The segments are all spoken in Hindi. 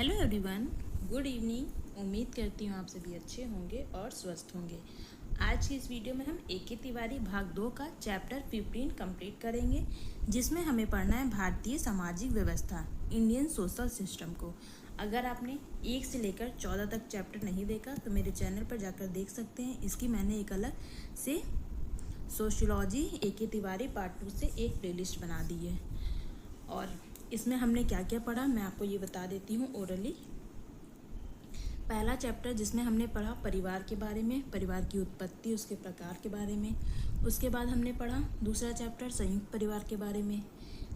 Hello everyone, good evening. उम्मीद करती हूँ आप सभी अच्छे होंगे और स्वस्थ होंगे। आज की इस वीडियो में हम ए.के. तिवारी भाग 2 का चैप्टर 15 कंप्लीट करेंगे, जिसमें हमें पढ़ना है भारतीय सामाजिक व्यवस्था, इंडियन सोशल सिस्टम को। अगर आपने 1 से लेकर 14 तक चैप्टर नहीं देखा तो मेरे चैनल पर जाकर देख सकते हैं। इसकी मैंने एक अलग से सोशियोलॉजी ए.के. तिवारी पार्ट 2 से एक प्लेलिस्ट बना दी है। और इसमें हमने क्या क्या पढ़ा मैं आपको ये बता देती हूँ ओरली। पहला चैप्टर जिसमें हमने पढ़ा परिवार के बारे में, परिवार की उत्पत्ति, उसके प्रकार के बारे में। उसके बाद हमने पढ़ा दूसरा चैप्टर संयुक्त परिवार के बारे में।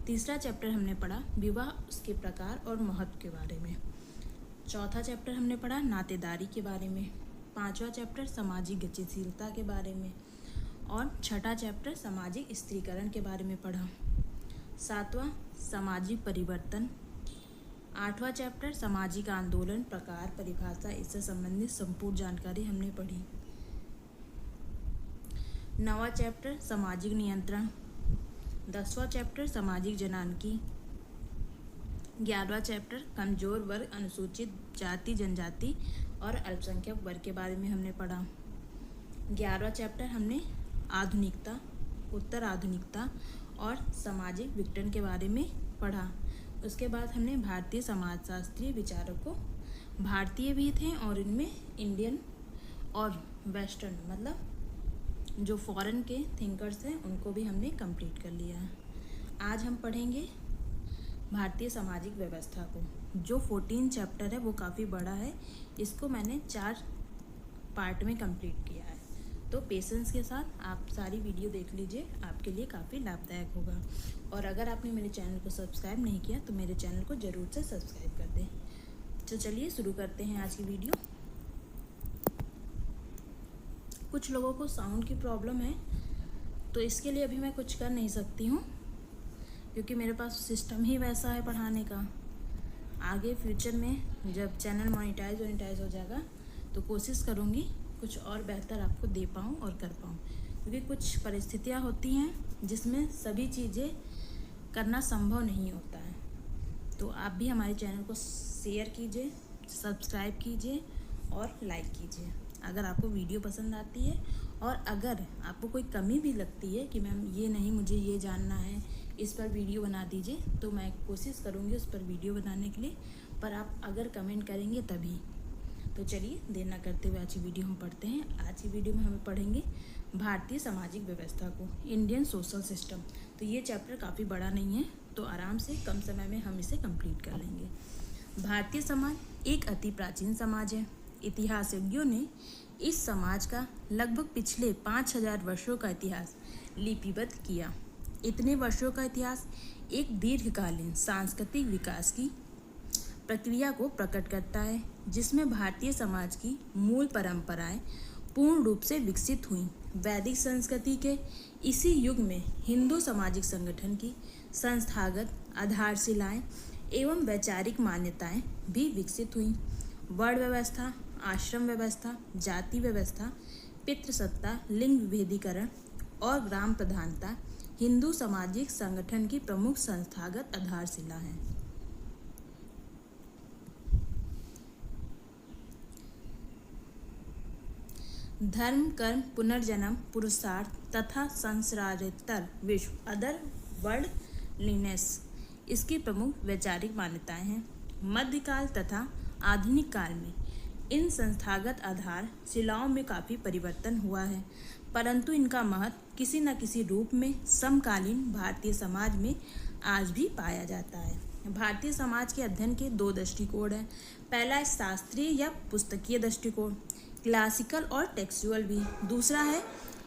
तीसरा चैप्टर हमने पढ़ा विवाह, उसके प्रकार और महत्व के बारे में। चौथा चैप्टर हमने पढ़ा नातेदारी के बारे में। पांचवा चैप्टर सामाजिक गतिशीलता के बारे में। और छठा चैप्टर सामाजिक स्त्रीकरण के बारे में पढ़ा। सातवां सामाजिक परिवर्तन। आठवां चैप्टर सामाजिक आंदोलन, प्रकार, परिभाषा, इससे संबंधित संपूर्ण जानकारी हमने पढ़ी। नौवां चैप्टर सामाजिक नियंत्रण। 10वां चैप्टर सामाजिक जनानकी। 11वां चैप्टर कमजोर वर्ग, अनुसूचित जाति जनजाति और अल्पसंख्यक वर्ग के बारे में हमने पढ़ा। 11वां चैप्टर हमने आधुनिकता, उत्तर आधुनिकता और सामाजिक विघटन के बारे में पढ़ा। उसके बाद हमने भारतीय समाजशास्त्रीय विचारों को, भारतीय भी थे और इनमें इंडियन और वेस्टर्न मतलब जो फॉरेन के थिंकर्स हैं उनको भी हमने कंप्लीट कर लिया है। आज हम पढ़ेंगे भारतीय सामाजिक व्यवस्था को। जो 14 चैप्टर है वो काफ़ी बड़ा है, इसको मैंने 4 पार्ट में कंप्लीट किया है। तो पेशेंस के साथ आप सारी वीडियो देख लीजिए, आपके लिए काफ़ी लाभदायक होगा। और अगर आपने मेरे चैनल को सब्सक्राइब नहीं किया तो मेरे चैनल को ज़रूर से सब्सक्राइब कर दें। तो चलिए शुरू करते हैं आज की वीडियो। कुछ लोगों को साउंड की प्रॉब्लम है, तो इसके लिए अभी मैं कुछ कर नहीं सकती हूँ, क्योंकि मेरे पास सिस्टम ही वैसा है पढ़ाने का। आगे फ्यूचर में जब चैनल मोनेटाइज हो जाएगा तो कोशिश करूँगी कुछ और बेहतर आपको दे पाऊँ और कर पाऊँ, क्योंकि कुछ परिस्थितियाँ होती हैं जिसमें सभी चीज़ें करना संभव नहीं होता है। तो आप भी हमारे चैनल को शेयर कीजिए, सब्सक्राइब कीजिए और लाइक कीजिए अगर आपको वीडियो पसंद आती है। और अगर आपको कोई कमी भी लगती है कि मैम ये नहीं, मुझे ये जानना है, इस पर वीडियो बना दीजिए, तो मैं कोशिश करूँगी उस पर वीडियो बनाने के लिए, पर आप अगर कमेंट करेंगे तभी। तो चलिए देर न करते हुए आज की वीडियो हम पढ़ते हैं। आज की वीडियो में हम पढ़ेंगे भारतीय सामाजिक व्यवस्था को, इंडियन सोशल सिस्टम। तो ये चैप्टर काफ़ी बड़ा नहीं है, तो आराम से कम समय में हम इसे कंप्लीट कर लेंगे। भारतीय समाज एक अति प्राचीन समाज है। इतिहासज्ञों ने इस समाज का लगभग पिछले 5000 वर्षों का इतिहास लिपिबद्ध किया। इतने वर्षों का इतिहास एक दीर्घकालीन सांस्कृतिक विकास की प्रक्रिया को प्रकट करता है, जिसमें भारतीय समाज की मूल परंपराएं पूर्ण रूप से विकसित हुई। वैदिक संस्कृति के इसी युग में हिंदू सामाजिक संगठन की संस्थागत आधारशिलाएं एवं वैचारिक मान्यताएं भी विकसित हुई। वर्ण व्यवस्था, आश्रम व्यवस्था, जाति व्यवस्था, पितृसत्ता, लिंग विभेदीकरण और ग्राम प्रधानता हिंदू सामाजिक संगठन की प्रमुख संस्थागत आधारशिला हैं। धर्म, कर्म, पुनर्जन्म, पुरुषार्थ तथा संसारोत्तर विश्व, अदर वर्ल्ड लिनेस इसकी प्रमुख वैचारिक मान्यताएं हैं। मध्यकाल तथा आधुनिक काल में इन संस्थागत आधार शिलाओं में काफ़ी परिवर्तन हुआ है, परंतु इनका महत्व किसी न किसी रूप में समकालीन भारतीय समाज में आज भी पाया जाता है। भारतीय समाज के अध्ययन के 2 दृष्टिकोण हैं। पहला है शास्त्रीय या पुस्तकीय दृष्टिकोण, क्लासिकल और टेक्सुअल भी। दूसरा है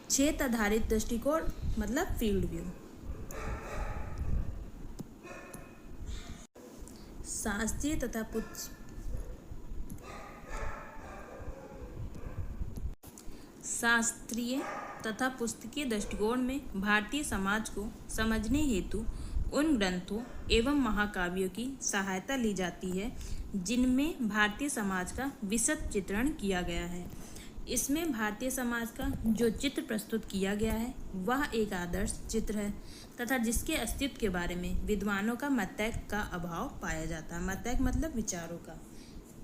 क्षेत्र आधारित दृष्टिकोण मतलब फील्ड व्यू। शास्त्रीय तथा पुस्तकीय दृष्टिकोण में भारतीय समाज को समझने हेतु उन ग्रंथों एवं महाकाव्यों की सहायता ली जाती है जिनमें भारतीय समाज का विशद चित्रण किया गया है। इसमें भारतीय समाज का जो चित्र प्रस्तुत किया गया है वह एक आदर्श चित्र है तथा जिसके अस्तित्व के बारे में विद्वानों का मतैक्य का अभाव पाया जाता है। मतैक्य मतलब विचारों का,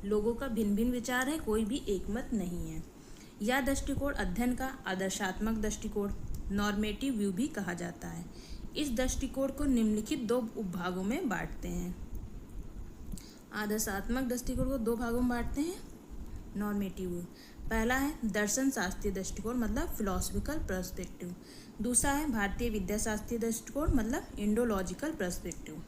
लोगों का भिन्न भिन्न विचार है, कोई भी एकमत नहीं है। यह दृष्टिकोण अध्ययन का आदर्शात्मक दृष्टिकोण, नॉर्मेटिव व्यू भी कहा जाता है। इस दृष्टिकोण को निम्नलिखित दो उपभागों में बांटते हैं। आदर्शात्मक दृष्टिकोण को दो भागों में बांटते हैं, नॉर्मेटिव व्यू। पहला है दर्शन शास्त्रीय दृष्टिकोण मतलब फिलोसफिकल पर्सपेक्टिव। दूसरा है भारतीय विद्याशास्त्रीय दृष्टिकोण मतलब इंडोलॉजिकल पर्सपेक्टिव।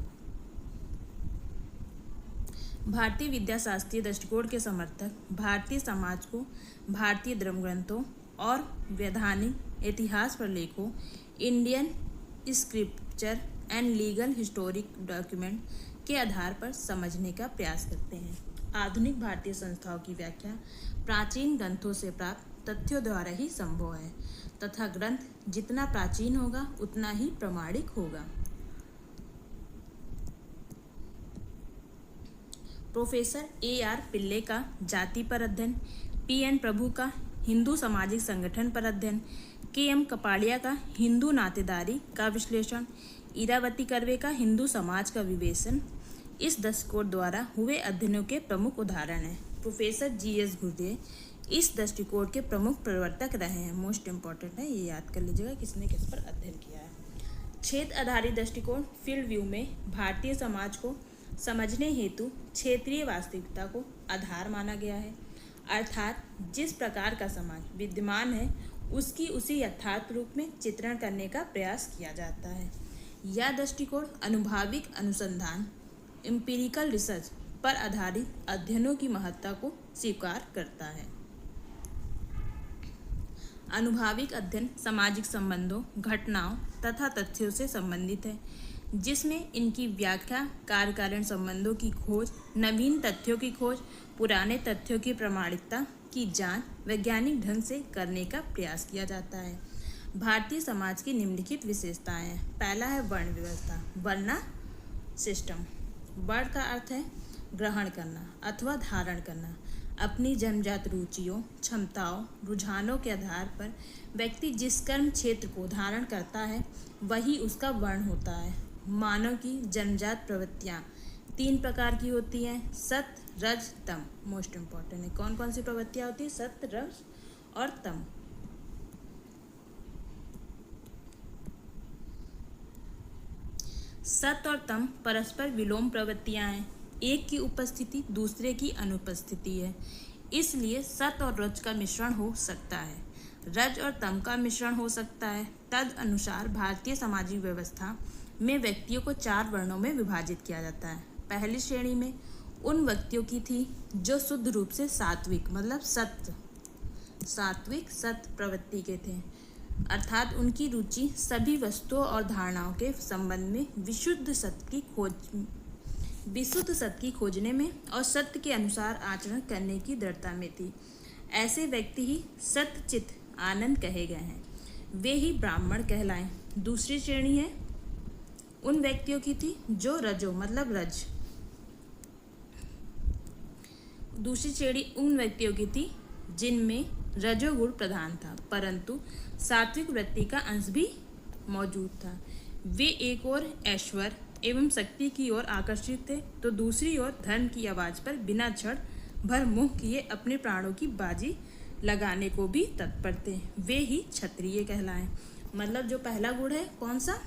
भारतीय विद्याशास्त्रीय दृष्टिकोण के समर्थक भारतीय समाज को भारतीय धर्म ग्रंथों और वैधानिक इतिहास प्रलेखों, Indian scripture and legal historic document के आधार पर समझने का प्रयास करते हैं। आधुनिक भारतीय संस्थाओं की व्याख्या प्राचीन ग्रंथों से प्राप्त तथ्यों द्वारा ही संभव है तथा ग्रंथ जितना प्राचीन होगा उतना ही प्रामाणिक होगा। प्रोफेसर AR पिल्ले का जाति पर अध्ययन, PN प्रभु का हिंदू सामाजिक संगठन पर अध्ययन, KM कपाड़िया का हिंदू नातेदारी का विश्लेषण, इरावती कर्वे का हिंदू समाज का विवेचन इस दृष्टिकोण द्वारा हुए अध्ययनों के प्रमुख उदाहरण हैं। प्रोफेसर GS गुर्जर इस दृष्टिकोण के प्रमुख प्रवर्तक रहे हैं। मोस्ट इम्पॉर्टेंट है, ये याद कर लीजिएगा किसने किस पर अध्ययन किया है। क्षेत्र आधारित दृष्टिकोण फील्ड व्यू में भारतीय समाज को समझने हेतु क्षेत्रीय वास्तविकता को आधार माना गया है, अर्थात जिस प्रकार का समाज विद्यमान है उसकी उसी यथार्थ रूप में चित्रण करने का प्रयास किया जाता है। यह दृष्टिकोण अनुभाविक अनुसंधान एम्पिरिकल रिसर्च पर आधारित अध्ययनों की महत्ता को स्वीकार करता है। अनुभाविक अध्ययन सामाजिक संबंधों, घटनाओं तथा तथ्यों से संबंधित है, जिसमें इनकी व्याख्या, कार्यकारण संबंधों की खोज, नवीन तथ्यों की खोज, पुराने तथ्यों की प्रामाणिकता की जांच वैज्ञानिक ढंग से करने का प्रयास किया जाता है। भारतीय समाज की निम्नलिखित विशेषताएं हैं। पहला है वर्ण व्यवस्था, वर्ना सिस्टम। वर्ण का अर्थ है ग्रहण करना अथवा धारण करना। अपनी जन्मजात रुचियों, क्षमताओं, रुझानों के आधार पर व्यक्ति जिस कर्म क्षेत्र को धारण करता है वही उसका वर्ण होता है। मानव की जन्मजात प्रवृत्तियाँ 3 प्रकार की होती हैं, सत, रज, तम। मोस्ट इम्पॉर्टेंट है, कौन कौन सी प्रवृत्तियाँ होती है, सत, रज और तम। सत और तम परस्पर विलोम प्रवृत्तियां हैं, एक की उपस्थिति दूसरे की अनुपस्थिति है, इसलिए सत और रज का मिश्रण हो सकता है, रज और तम का मिश्रण हो सकता है। तद अनुसार भारतीय सामाजिक व्यवस्था में व्यक्तियों को 4 वर्णों में विभाजित किया जाता है। पहली श्रेणी में उन व्यक्तियों की थी जो शुद्ध रूप से सात्विक मतलब सात्विक सत प्रवृत्ति के थे, अर्थात उनकी रुचि सभी वस्तुओं और धारणाओं के संबंध में विशुद्ध सत्य की खोजने में और सत्य के अनुसार आचरण करने की दृढ़ता में थी। ऐसे व्यक्ति ही सत्यचित आनंद कहे गए हैं, वे ही ब्राह्मण कहलाएं। दूसरी श्रेणी है उन व्यक्तियों की थी जो रजो मतलब रज। दूसरी श्रेणी उन व्यक्तियों की थी जिनमें रजोगुण प्रधान था परंतु सात्विक वृत्ति का अंश भी मौजूद था। वे एक ओर ऐश्वर्य एवं शक्ति की ओर आकर्षित थे तो दूसरी ओर धर्म की आवाज पर बिना क्षण भर मुँह किए अपने प्राणों की बाजी लगाने को भी तत्पर थे, वे ही क्षत्रिय कहलाएं। मतलब जो पहला गुण है कौन सा,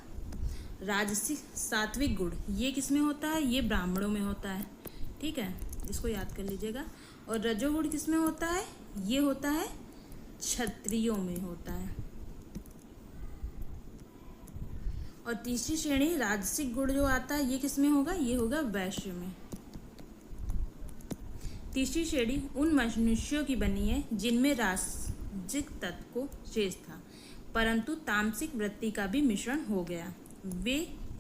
राजसिक सात्विक गुण, ये किस में होता है, ये ब्राह्मणों में होता है, ठीक है, इसको याद कर लीजिएगा। और रजोगुण किस में होता है, ये होता है क्षत्रियों में होता है। और तीसरी श्रेणी राजसिक गुण जो आता है ये किस में होगा, ये होगा वैश्य में। तीसरी श्रेणी उन मनुष्यों की बनी है जिनमें राजसिक तत्व को शेष था परंतु तामसिक वृत्ति का भी मिश्रण हो गया। वे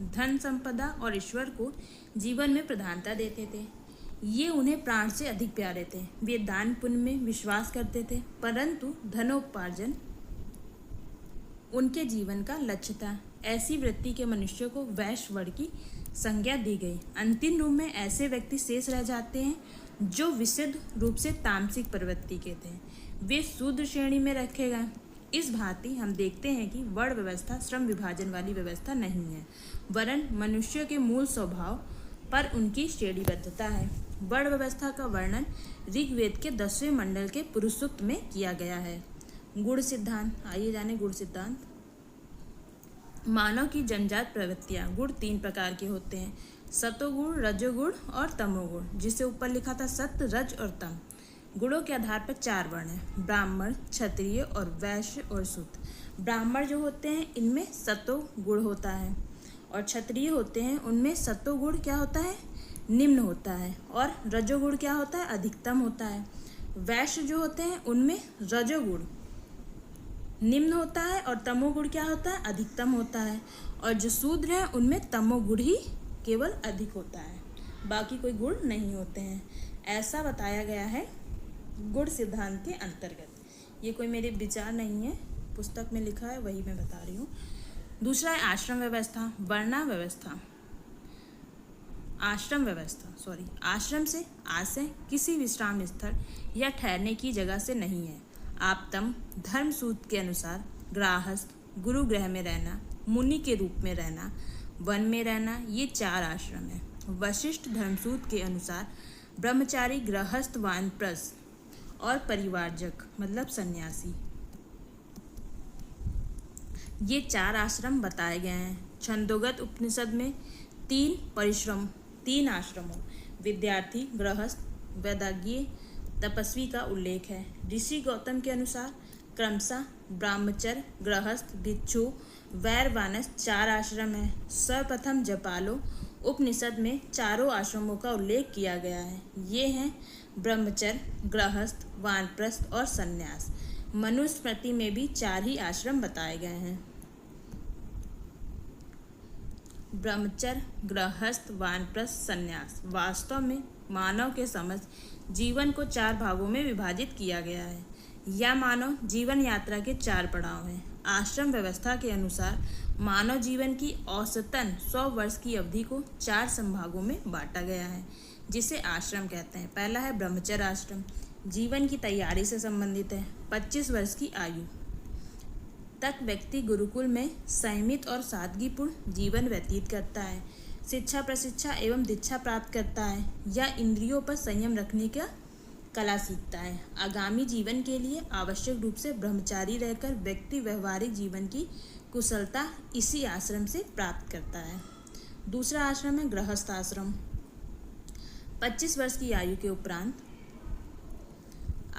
धन संपदा और ईश्वर को जीवन में प्रधानता देते थे, ये उन्हें प्राण से अधिक प्यारे थे। वे दान पुण्य में विश्वास करते थे परंतु धनोपार्जन उनके जीवन का लक्ष्य था। ऐसी वृत्ति के मनुष्यों को वैश्य वर्ग की संज्ञा दी गई। अंतिम रूप में ऐसे व्यक्ति शेष रह जाते हैं जो विशुद्ध रूप से तामसिक प्रवृत्ति के थे। वे शूद्र श्रेणी में रखे गए। इस भांति हम देखते हैं कि वर्ण व्यवस्था श्रम विभाजन वाली व्यवस्था नहीं है, वरन मनुष्य के मूल स्वभाव पर उनकी श्रेणीबद्धता है। वर्ण व्यवस्था का वर्णन ऋग्वेद के 10वें मंडल के पुरुष सूक्त में किया गया है। गुण सिद्धांत, आइए जाने गुण सिद्धांत। मानव की जन्मजात प्रवृत्तियां, गुण 3 प्रकार के होते हैं, सतोगुण, रजोगुण और तमोगुण, जिसे ऊपर लिखा था सत्य, रज और तम। गुणों के आधार पर 4 वर्ण हैं, ब्राह्मण, क्षत्रिय और वैश्य और शूद्र। ब्राह्मण जो होते हैं इनमें सतो गुण होता है, और क्षत्रिय होते हैं उनमें सतो गुण क्या होता है, निम्न होता है, और रजोगुण क्या होता है, अधिकतम होता है। वैश्य जो होते हैं उनमें रजोगुण निम्न होता है और तमोगुण क्या होता है, अधिकतम होता है, और जो शूद्र हैं उनमें तमोगुण ही केवल अधिक होता है, बाकी कोई गुण नहीं होते हैं। ऐसा बताया गया है गुण सिद्धांत के अंतर्गत। ये कोई मेरे विचार नहीं है, पुस्तक में लिखा है वही मैं बता रही हूँ। दूसरा है आश्रम व्यवस्था, वर्णा व्यवस्था। आश्रम से आशय किसी विश्राम स्थल या ठहरने की जगह से नहीं है। आपतम धर्म सूत्र के अनुसार गृहस्थ, गुरु गृह में रहना, मुनि के रूप में रहना, वन में रहना, ये 4 आश्रम है। वशिष्ठ धर्मसूत्र के अनुसार ब्रह्मचारी, गृहस्थ, वानप्रस्थ और परिवारजक मतलब सन्यासी, ये 4 आश्रम बताए गए हैं। छंदोगत उपनिषद में 3 आश्रमों विद्यार्थी, गृहस्थ, वेदाज्ञ, तपस्वी का उल्लेख है। ऋषि गौतम के अनुसार क्रमशः ब्रह्मचर्य, गृहस्थ, भिक्षु, वैर, वानस 4 आश्रम है। सर्वप्रथम जपालो उपनिषद में 4 आश्रमों का उल्लेख किया गया है। ये हैं ब्रह्मचर्य, गृहस्थ, वानप्रस्थ और संन्यास। मनुस्मृति में भी 4 ही आश्रम बताए गए हैं, ब्रह्मचर्य, गृहस्थ, वानप्रस्थ, संन्यास। वास्तव में मानव के समझ जीवन को 4 भागों में विभाजित किया गया है। यह मानव जीवन यात्रा के 4 पड़ाव हैं। आश्रम व्यवस्था के अनुसार मानव जीवन की औसतन 100 वर्ष की अवधि को 4 संभागों में बांटा गया है, जिसे आश्रम कहते हैं। पहला है ब्रह्मचर्य आश्रम, जीवन की तैयारी से संबंधित है। 25 वर्ष की आयु तक व्यक्ति गुरुकुल में संयमित और सादगीपूर्ण जीवन व्यतीत करता है, शिक्षा, प्रशिक्षा एवं दीक्षा प्राप्त करता है या इंद्रियों पर संयम रखने का कला सीखता है। आगामी जीवन के लिए आवश्यक रूप से ब्रह्मचारी रहकर व्यक्ति व्यवहारिक जीवन की कुशलता इसी आश्रम से प्राप्त करता है। दूसरा आश्रम है गृहस्थ आश्रम। 25 वर्ष की आयु के उपरांत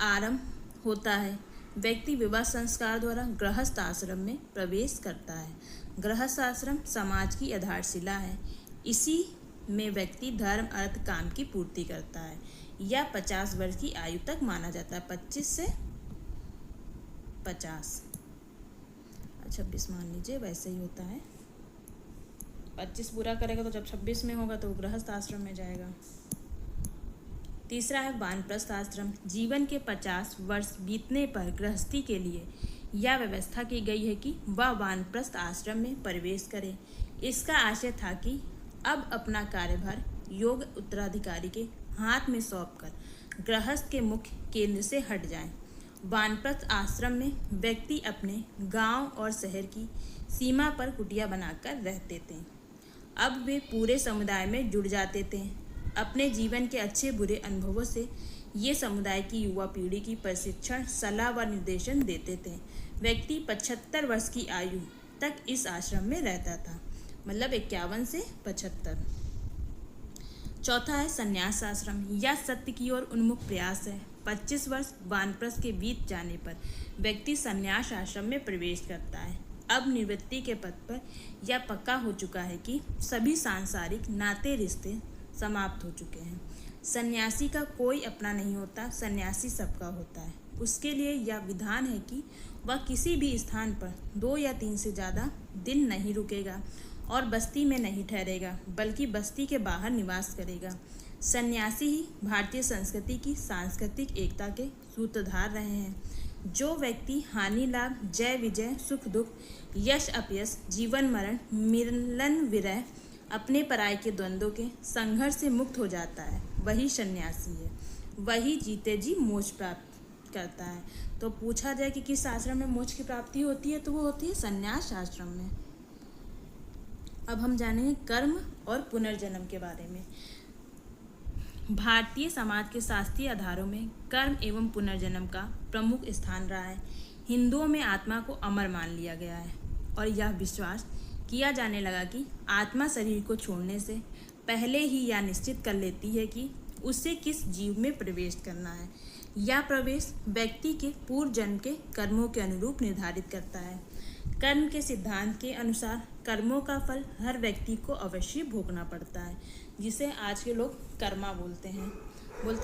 आरंभ होता है। व्यक्ति विवाह संस्कार द्वारा गृहस्थ आश्रम में प्रवेश करता है। गृहस्थ आश्रम समाज की आधारशिला है। इसी में व्यक्ति धर्म, अर्थ, काम की पूर्ति करता है। यह 50 वर्ष की आयु तक माना जाता है, 25 से 50, 26 मान लीजिए, वैसे ही होता है। 25 पूरा करेगा तो जब 26 में होगा तो वो गृहस्थ आश्रम में जाएगा। तीसरा है वानप्रस्थ आश्रम। जीवन के 50 वर्ष बीतने पर गृहस्थी के लिए यह व्यवस्था की गई है कि वह वानप्रस्थ आश्रम में प्रवेश करे। इसका आशय था कि अब अपना कार्यभार योग्य उत्तराधिकारी के हाथ में सौंपकर गृहस्थ के मुख्य केंद्र से हट जाएं। वानप्रस्थ आश्रम में व्यक्ति अपने गांव और शहर की सीमा पर कुटिया बनाकर रहते थे। अब वे पूरे समुदाय में जुड़ जाते थे। अपने जीवन के अच्छे बुरे अनुभवों से ये समुदाय की युवा पीढ़ी की प्रशिक्षण, सलाह व निर्देशन देते थे। व्यक्ति 75 वर्ष की आयु तक इस आश्रम में रहता था, मतलब 51 से 75। चौथा है संन्यास आश्रम। यह सत्य की ओर उन्मुख प्रयास है। 25 वर्ष वानप्रस्थ के बीत जाने पर व्यक्ति संन्यास आश्रम में प्रवेश करता है। अब निवृत्ति के पद पर यह पक्का हो चुका है कि सभी सांसारिक नाते रिश्ते समाप्त हो चुके हैं। सन्यासी का कोई अपना नहीं होता, सन्यासी सबका होता है। उसके लिए यह विधान है कि वह किसी भी स्थान पर 2 या 3 से ज़्यादा दिन नहीं रुकेगा और बस्ती में नहीं ठहरेगा, बल्कि बस्ती के बाहर निवास करेगा। सन्यासी ही भारतीय संस्कृति की सांस्कृतिक एकता के सूत्रधार रहे हैं। जो व्यक्ति हानि लाभ, जय विजय, सुख दुख, यश अपयश, जीवन मरण, मिलन विरह, अपने पराये के द्वंद्वों के संघर्ष से मुक्त हो जाता है, वही सन्यासी है। वही जीते जी मोक्ष प्राप्त करता है। तो पूछा जाए कि किस आश्रम में मोक्ष की प्राप्ति होती है, तो वो होती है संन्यास आश्रम में। अब हम जानेंगे कर्म और पुनर्जन्म के बारे में। भारतीय समाज के शास्त्रीय आधारों में कर्म एवं पुनर्जन्म का प्रमुख स्थान रहा है। हिंदुओं में आत्मा को अमर मान लिया गया है और यह विश्वास किया जाने लगा कि आत्मा शरीर को छोड़ने से पहले ही यह निश्चित कर लेती है कि उसे किस जीव में प्रवेश करना है। यह प्रवेश व्यक्ति के पूर्व जन्म के कर्मों के अनुरूप निर्धारित करता है। कर्म के सिद्धांत के अनुसार कर्मों का फल हर व्यक्ति को अवश्य भोगना पड़ता है, जिसे आज के लोग कर्मा बोलते हैं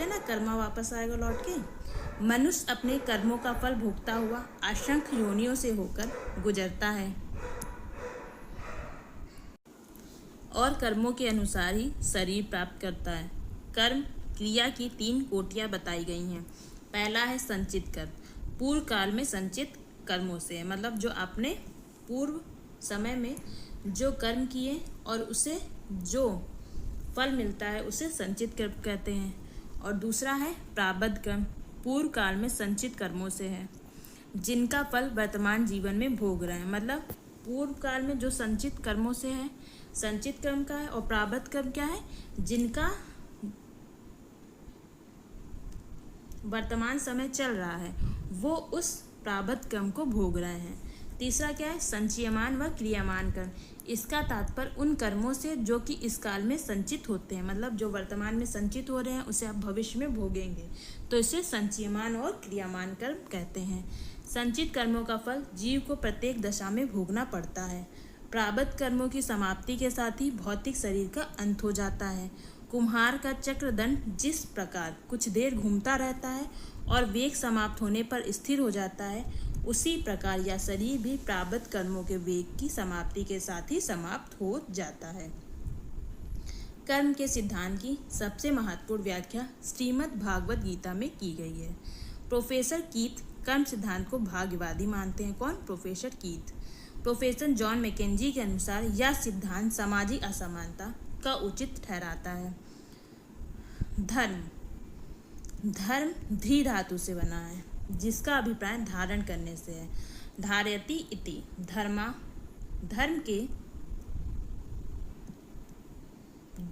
ना, कर्मा वापस आएगा लौट के। मनुष्य अपने कर्मों का फल भोगता हुआ असंख्य योनियों से होकर गुजरता है और कर्मों के अनुसार ही शरीर प्राप्त करता है। कर्म क्रिया की 3 कोटियाँ बताई गई हैं। पहला है संचित कर्म, पूर्व काल में संचित कर्मों से, मतलब जो आपने पूर्व समय में जो कर्म किए और उसे जो फल मिलता है उसे संचित कर्म कहते हैं। और दूसरा है प्रारब्ध कर्म, पूर्व काल में संचित कर्मों से है, जिनका फल वर्तमान जीवन में भोग रहे हैं। मतलब पूर्व काल में जो संचित कर्मों से है, संचित कर्म का है, और प्रारब्ध कर्म क्या है, जिनका वर्तमान समय चल रहा है, वो उस प्रारब्ध कर्म को भोग रहे हैं। तीसरा क्या है, संचयमान व क्रियामान कर्म। इसका तात्पर्य उन कर्मों से जो कि इस काल में संचित होते हैं, मतलब जो वर्तमान में संचित हो रहे हैं उसे आप भविष्य में भोगेंगे, तो इसे संचयमान और क्रियामान कर्म कहते हैं। संचित कर्मों का फल जीव को प्रत्येक दशा में भोगना पड़ता है। प्रारब्ध कर्मों की समाप्ति के साथ ही भौतिक शरीर का अंत हो जाता है। कुम्हार का चक्रदंड जिस प्रकार कुछ देर घूमता रहता है और वेग समाप्त होने पर स्थिर हो जाता है, उसी प्रकार यह शरीर भी प्रारब्ध कर्मों के वेग की समाप्ति के साथ ही समाप्त हो जाता है। कर्म के सिद्धांत की सबसे महत्वपूर्ण व्याख्या श्रीमद् भागवत गीता में की गई है। प्रोफेसर कीथ कर्म सिद्धांत को भाग्यवादी मानते हैं। कौन? Professor Keith. Professor John Mackenzie के अनुसार यह सिद्धांत सामाजिक असमानता का उचित ठहराता है। धर्म धी धातु से बना है, जिसका अभिप्राय धारण करने से है। धारयति इति धर्मा। धर्म के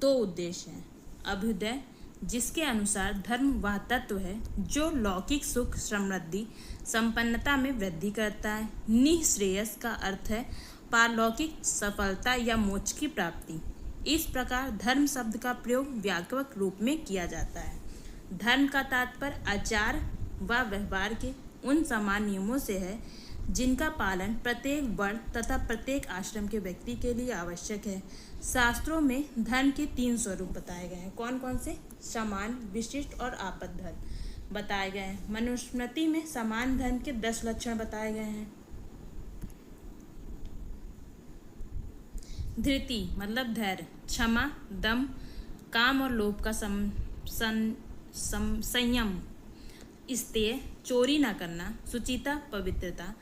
2 उद्देश्य हैं। अभ्युदय, जिसके अनुसार धर्म वह तत्व है जो लौकिक सुख, समृद्धि, संपन्नता में वृद्धि करता है। निःश्रेयस का अर्थ है पारलौकिक सफलता या मोक्ष की प्राप्ति। इस प्रकार धर्म शब्द का प्रयोग व्यापक रूप में किया जाता है। धर्म का तात्पर्य आचार व व्यवहार के उन समान नियमों से है जिनका पालन प्रत्येक वर्ण तथा प्रत्येक आश्रम के व्यक्ति के लिए आवश्यक है। शास्त्रों में धर्म के 3 स्वरूप बताए गए हैं। कौन कौन से? समान, विशिष्ट और आपद धर्म बताए गए हैं। मनुस्मृति में समान धर्म के 10 लक्षण बताए गए हैं। धृति मतलब धैर्य, क्षमा, दम, काम और लोभ का संयम, स्तेय, चोरी न करना, सुचिता, पवित्रता,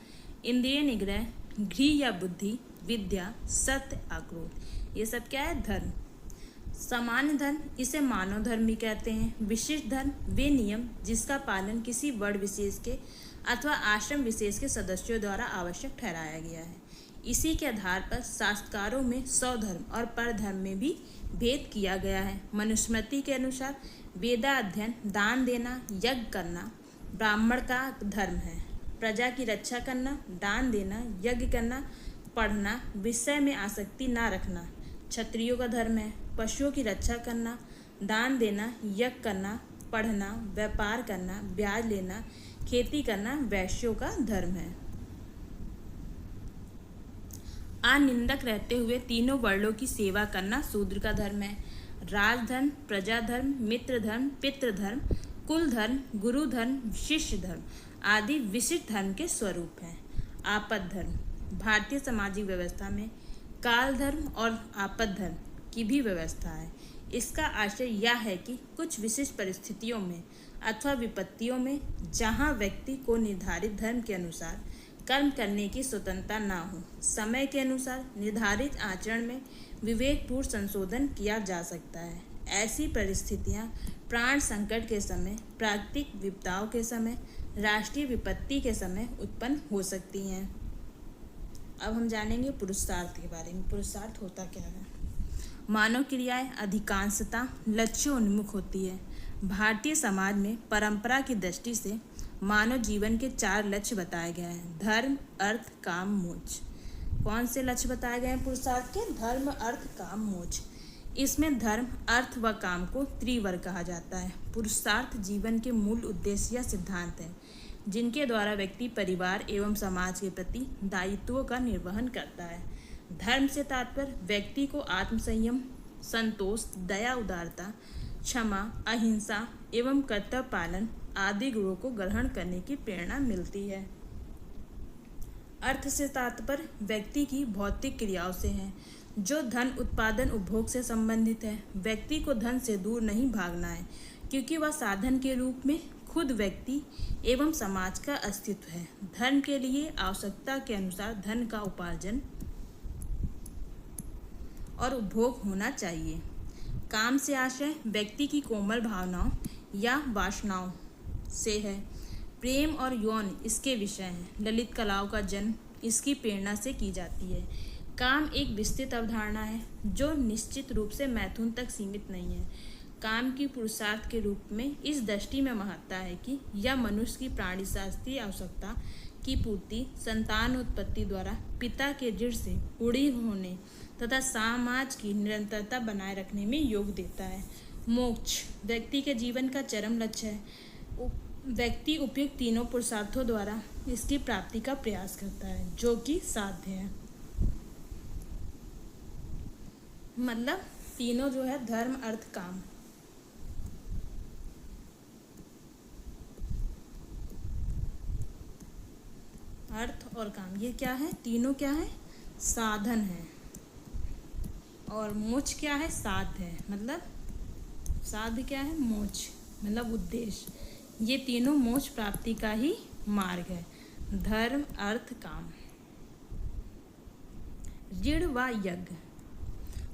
इंद्रिय निग्रह, घृ या बुद्धि, विद्या, सत्य, आक्रोध। ये सब क्या है? धर्म। सामान्य धर्म, इसे मानव धर्म भी कहते हैं। विशिष्ट धर्म वे नियम जिसका पालन किसी वर्ण विशेष के अथवा आश्रम विशेष के सदस्यों द्वारा आवश्यक ठहराया गया है। इसी के आधार पर शास्त्रकारों में स्वधर्म और परधर्म में भी भेद किया गया है। मनुस्मृति के अनुसार वेदाध्ययन, दान देना, यज्ञ करना ब्राह्मण का धर्म है। प्रजा की रक्षा करना, दान देना, यज्ञ करना, पढ़ना, विषय में आसक्ति ना रखना क्षत्रियों का धर्म है। पशुओं की रक्षा करना, दान देना, यज्ञ करना, पढ़ना, व्यापार करना, ब्याज लेना, खेती करना वैश्यों का धर्म है। अनिंदक रहते हुए तीनों वर्णों की सेवा करना शूद्र का धर्म है। राजधर्म, प्रजाधर्म, मित्रधर्म, पितृधर्म, कुल धर्म, गुरु धर्म, शिष्य धर्म आदि विशिष्ट धर्म के स्वरूप हैं। आपद धर्म, भारतीय सामाजिक व्यवस्था में काल धर्म और आपद धर्म की भी व्यवस्था है। इसका आशय यह है कि कुछ विशिष्ट परिस्थितियों में अथवा विपत्तियों में जहाँ व्यक्ति को निर्धारित धर्म के अनुसार कर्म करने की स्वतंत्रता न हो, समय के अनुसार निर्धारित आचरण में विवेकपूर्ण संशोधन किया जा सकता है। ऐसी परिस्थितियाँ प्राण संकट के समय, प्राकृतिक विपदाओं के समय, राष्ट्रीय विपत्ति के समय उत्पन्न हो सकती हैं। अब हम जानेंगे पुरुषार्थ के बारे में। पुरुषार्थ होता क्या है? मानव क्रियाएं अधिकांशतः लक्ष्योन्मुख होती है। भारतीय समाज में परंपरा की दृष्टि से मानव जीवन के 4 लक्ष्य बताए गए हैं: धर्म, अर्थ, काम, मोक्ष। कौन से लक्ष्य बताए गए हैं पुरुषार्थ के? धर्म, अर्थ, काम, मोक्ष। इसमें धर्म, अर्थ व काम को त्रिवर्ग कहा जाता है। पुरुषार्थ जीवन के मूल उद्देश्य या सिद्धांत हैं जिनके द्वारा व्यक्ति परिवार एवं समाज के प्रति दायित्वों का निर्वहन करता है। धर्म से तात्पर्य व्यक्ति को आत्मसंयम, संतोष, दया, उदारता, क्षमा, अहिंसा एवं कर्तव्य पालन आदि गुणों को ग्रहण करने की प्रेरणा मिलती है। अर्थ से तात्पर्य व्यक्ति की भौतिक क्रियाओं से है जो धन उत्पादन उपभोग से संबंधित है। व्यक्ति को धन से दूर नहीं भागना है क्योंकि वह साधन के रूप में खुद व्यक्ति एवं समाज का अस्तित्व है। धन के लिए आवश्यकता के अनुसार धन का उपार्जन और उपभोग होना चाहिए। काम से आशय व्यक्ति की कोमल भावनाओं या वासनाओं से है। प्रेम और यौन इसके विषय हैं। ललित कलाओं का जन्म इसकी प्रेरणा से की जाती है। काम एक विस्तृत अवधारणा है जो निश्चित रूप से मैथुन तक सीमित नहीं है। काम की पुरुषार्थ के रूप में इस दृष्टि में महत्ता है कि यह मनुष्य की प्राणीशास्त्रीय आवश्यकता की पूर्ति, संतान उत्पत्ति द्वारा पिता के ऋण से उड़ी होने तथा समाज की निरंतरता बनाए रखने में योग देता है। मोक्ष व्यक्ति के जीवन का चरम लक्ष्य है। व्यक्ति उपयुक्त तीनों पुरुषार्थों द्वारा इसकी प्राप्ति का प्रयास करता है जो कि साध्य है। मतलब तीनों जो है धर्म, अर्थ, काम। अर्थ और काम ये क्या है? तीनों क्या है? साधन है। और मोक्ष क्या है? साध्य है। मतलब साध्य क्या है? मोक्ष मतलब उद्देश्य। ये तीनों मोक्ष प्राप्ति का ही मार्ग है। धर्म, अर्थ, काम। ऋण व यज्ञ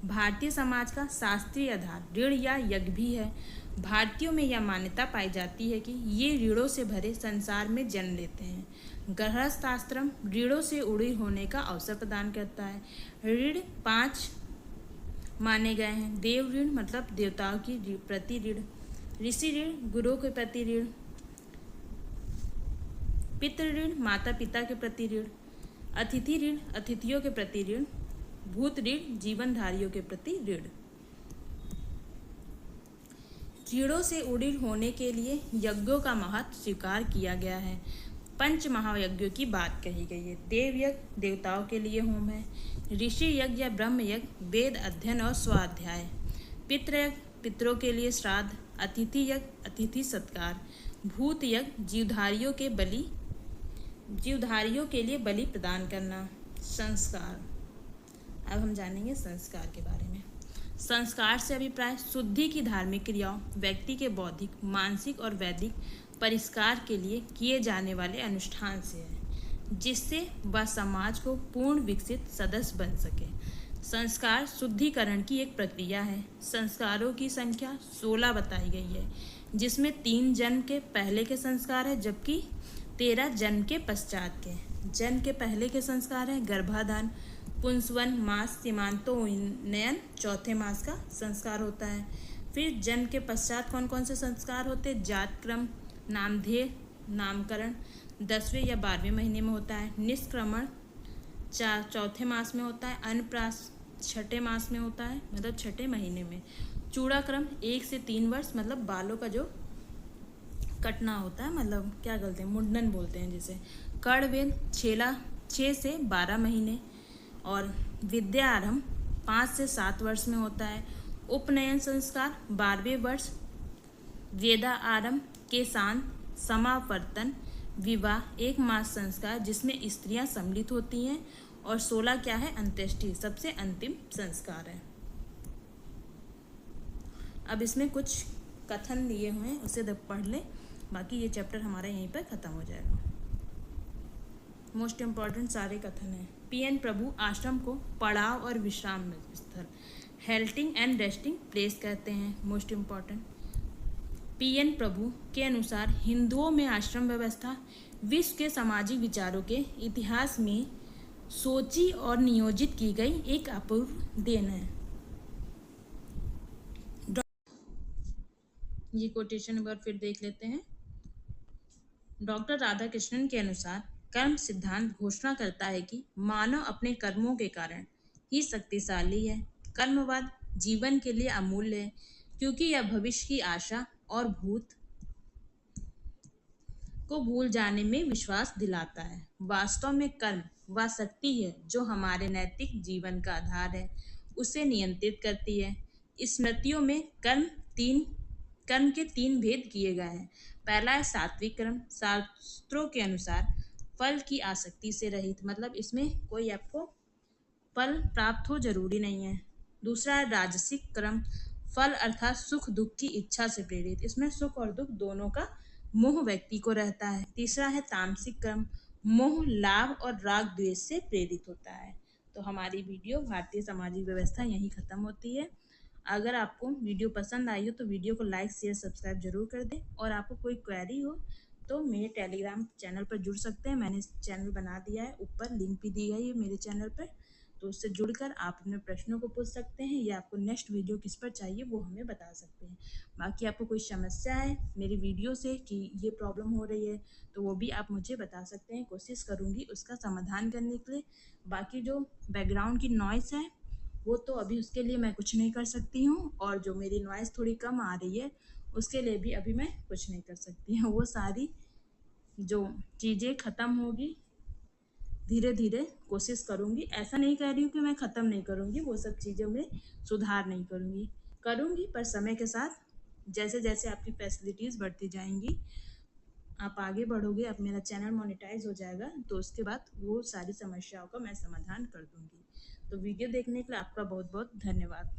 भारतीय समाज का शास्त्रीय आधार ऋण या यज्ञ भी है। भारतीयों में यह मान्यता पाई जाती है कि ये ऋणों से भरे संसार में जन्म लेते हैं। गृहस्थ आश्रम ऋणों से उड़ी होने का अवसर प्रदान करता है। ऋण 5 माने गए हैं। देव ऋण मतलब देवताओं की प्रति ऋण, ऋषि ऋण गुरुओं के प्रति ऋण, पितृ ऋण माता पिता के प्रति ऋण, अतिथि ऋण अतिथियों के प्रति ऋण, भूत ऋण जीवनधारियों के प्रति ऋण। ऋणों से उड़ी होने के लिए यज्ञों का महत्व स्वीकार किया गया है। 5 महायज्ञों की बात कही गई है। देव यज्ञ देवताओं के लिए होम है। ऋषि यज्ञ या ब्रह्म यज्ञ वेद अध्ययन और स्वाध्याय। पितृ यज्ञ पितरों के लिए श्राद्ध। अतिथि यज्ञ अतिथि सत्कार। भूत यज्ञ जीवधारियों के लिए बलि प्रदान करना। संस्कार। अब हम जानेंगे संस्कार के बारे में। संस्कार से अभिप्राय शुद्धि की धार्मिक क्रियाओं व्यक्ति के बौद्धिक, मानसिक और वैदिक परिष्कार के लिए किए जाने वाले अनुष्ठान से है जिससे वह समाज को पूर्ण विकसित सदस्य बन सके। संस्कार शुद्धिकरण की एक प्रक्रिया है। संस्कारों की संख्या 16 बताई गई है जिसमें 3 जन्म के पहले के संस्कार है जबकि 13 जन्म के पश्चात के। जन्म के पहले के संस्कार है गर्भाधान, पुंसवन मास, सीमांतोन्नयन, चौथे मास का संस्कार होता है। फिर जन्म के पश्चात कौन कौन से संस्कार होते हैं? जातक्रम, नामधेय, नामकरण 10वें या 12वें महीने में होता है। निष्क्रमण चौथे मास में होता है। अन्नप्राश 6ठे मास में होता है मतलब 6ठे महीने में। चूड़ाक्रम 1 से 3 वर्ष मतलब बालों का जो कटना होता है मतलब क्या बोलते हैं, मुंडन बोलते हैं जिसे। कर्णवेद 6 से 12 महीने। और विद्या आरंभ 5 से 7 वर्ष में होता है। उपनयन संस्कार 12वें वर्ष। वेदा आरंभ के साथ समावर्तन विवाह 1 मास संस्कार जिसमें स्त्रियां सम्मिलित होती हैं। और 16 क्या है? अंत्येष्टि सबसे अंतिम संस्कार है। अब इसमें कुछ कथन दिए हुए हैं उसे पढ़ ले, बाकी ये चैप्टर हमारा यहीं पर ख़त्म हो जाएगा। मोस्ट इम्पॉर्टेंट सारे कथन हैं। पीएन प्रभु आश्रम को पड़ाव और विश्राम स्थल, हेल्टिंग एंड रेस्टिंग प्लेस कहते हैं। मोस्ट इम्पॉर्टेंट पीएन प्रभु के अनुसार हिंदुओं में आश्रम व्यवस्था विश्व के सामाजिक विचारों के इतिहास में सोची और नियोजित की गई एक अपूर्व देन है। ये कोटेशन एक बार फिर देख लेते हैं। डॉक्टर राधाकृष्णन के अनुसार कर्म सिद्धांत घोषणा करता है कि मानव अपने कर्मों के कारण ही शक्तिशाली है। कर्मवाद जीवन के लिए अमूल्य है क्योंकि यह भविष्य की आशा और भूत को भूल जाने में विश्वास दिलाता है। वास्तव में कर्म वह शक्ति है जो हमारे नैतिक जीवन का आधार है, उसे नियंत्रित करती है। स्मृतियों में कर्म के तीन भेद किए गए हैं। पहला है सात्विक कर्म, शास्त्रों के अनुसार फल की आसक्ति से रहित, मतलब इसमें कोई आपको फल प्राप्त हो जरूरी नहीं है। दूसरा है राजसिक कर्म, फल अर्थात सुख दुख की इच्छा से प्रेरित, इसमें सुख और दुख दोनों का मोह व्यक्ति को रहता है। तीसरा है तामसिक कर्म, मोह लाभ और राग द्वेष से प्रेरित होता है। तो हमारी वीडियो भारतीय सामाजिक व्यवस्था यहीं खत्म होती है। अगर आपको वीडियो पसंद आई हो तो वीडियो को लाइक शेयर सब्सक्राइब जरूर कर दें, और आपको कोई क्वेरी हो तो मेरे टेलीग्राम चैनल पर जुड़ सकते हैं। मैंने चैनल बना दिया है, ऊपर लिंक भी दी गई है मेरे चैनल पर, तो उससे जुड़कर आप अपने प्रश्नों को पूछ सकते हैं या आपको नेक्स्ट वीडियो किस पर चाहिए वो हमें बता सकते हैं। बाकी आपको कोई समस्या है मेरी वीडियो से कि ये प्रॉब्लम हो रही है तो वो भी आप मुझे बता सकते हैं, कोशिश करूँगी उसका समाधान करने के लिए। बाकी जो बैकग्राउंड की नॉइस है वो तो अभी उसके लिए मैं कुछ नहीं कर सकती हूँ, और जो मेरी नॉइस थोड़ी कम आ रही है उसके लिए भी अभी मैं कुछ नहीं कर सकती हूँ। वो सारी जो चीज़ें ख़त्म होगी धीरे धीरे कोशिश करूँगी। ऐसा नहीं कह रही हूँ कि मैं ख़त्म नहीं करूँगी, वो सब चीज़ों में सुधार नहीं करूँगी, पर समय के साथ जैसे जैसे आपकी फैसिलिटीज़ बढ़ती जाएंगी, आप आगे बढ़ोगे, अब मेरा चैनल मोनेटाइज हो जाएगा तो उसके बाद वो सारी समस्याओं का मैं समाधान कर दूँगी। तो वीडियो देखने के लिए आपका बहुत बहुत धन्यवाद।